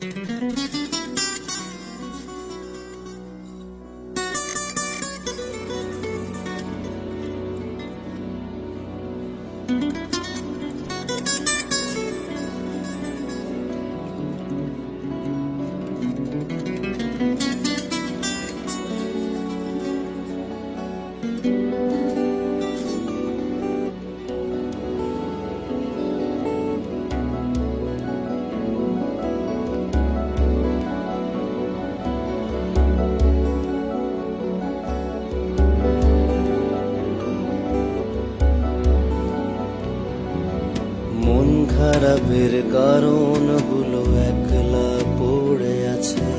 মন খারাপের কারণগুলো একলা পড়ে আছে,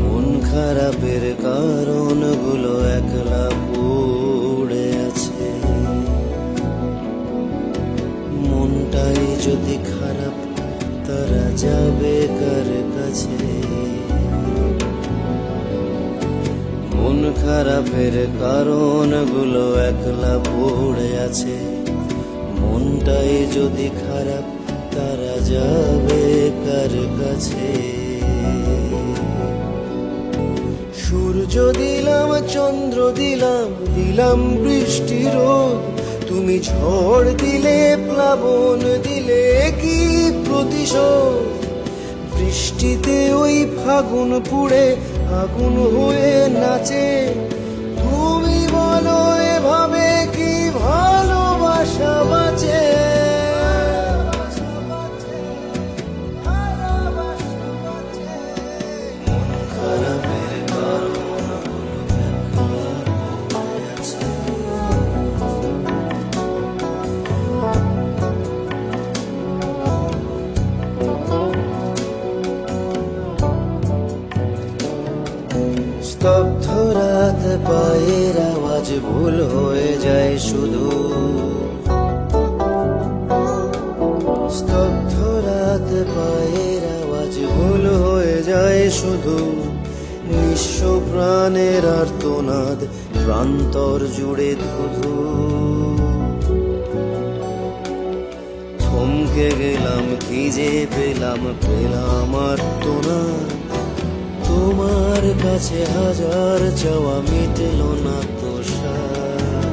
মন খারাপের কারণগুলো একলা পড়ে আছে। মনটাই যদি খারাপ তারা যাবে কার কাছে? মন খারাপের কারণগুলো একলা পড়ে আছে, মনটাই যদি খারাপ তারা যাবে কার কাছে? সূর্য দিলাম, চন্দ্র দিলাম, দিলাম বৃষ্টি রোদ, তুমি ঝড় দিলে, প্লাবন দিলে, কি প্রতিশোধ? বৃষ্টিতে ওই ফাগুন পুড়ে আগুন হয়ে নাচে, তুমি বলো এভাবে কি ভালোবাসা বাঁচে? মন খারাপের কারণগুলো একলা পড়ে আছে, স্তব্ধ রাত, পায়ের আওয়াজ ভুল হয়ে যায় শুধু। স্তব্ধ রাত, পায়ের আওয়াজ ভুল হয়ে যায় শুধু। নিঃস্ব প্রাণের আর্তনাদ, প্রান্তর জুড়ে ধুধু। থমকে গেলাম, কি যে পেলাম, পেলাম আর্তনাদ। তোমার কাছে হাজার চাওয়া মিটল না তো সার।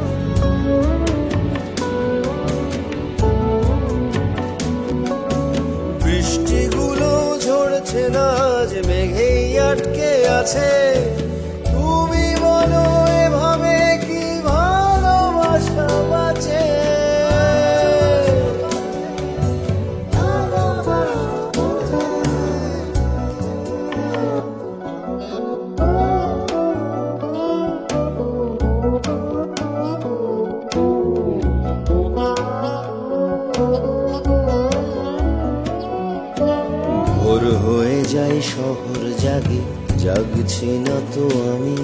বৃষ্টিগুলো ঝরছে না, যে মেঘেই আটকে আছে, তুমি বলো এভাবে কি ভালোবাসা বাঁচে? ভোর হয়ে যায়, শহর জাগে, জাগছি না তো আমি।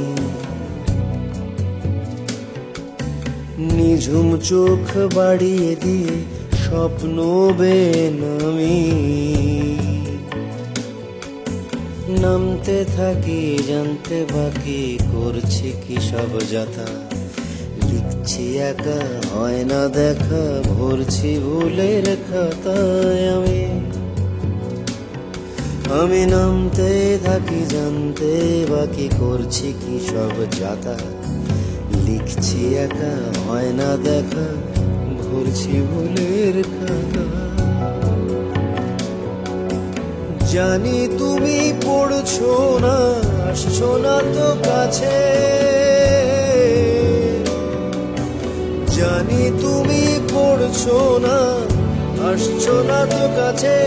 নিঝুম চোখ বাড়িয়ে দিয়ে স্বপ্ন বেনামি। নামতে থাকি, জানতে বাকি, করছি কি সব যাতা। লিখছি একা, হয় না দেখা, ভরছি ভুলের খাতায় আমি নামতে থাকি, জানতে বাকি, করছি কি সব যাতা। লিখছি একা, হয় না দেখা, ভরছি ভুলের খাতা। জানি তুমি পড়ছো না, আসছো না তো কাছে। জানি তুমি পড়ছো না, আসছো না তো কাছে।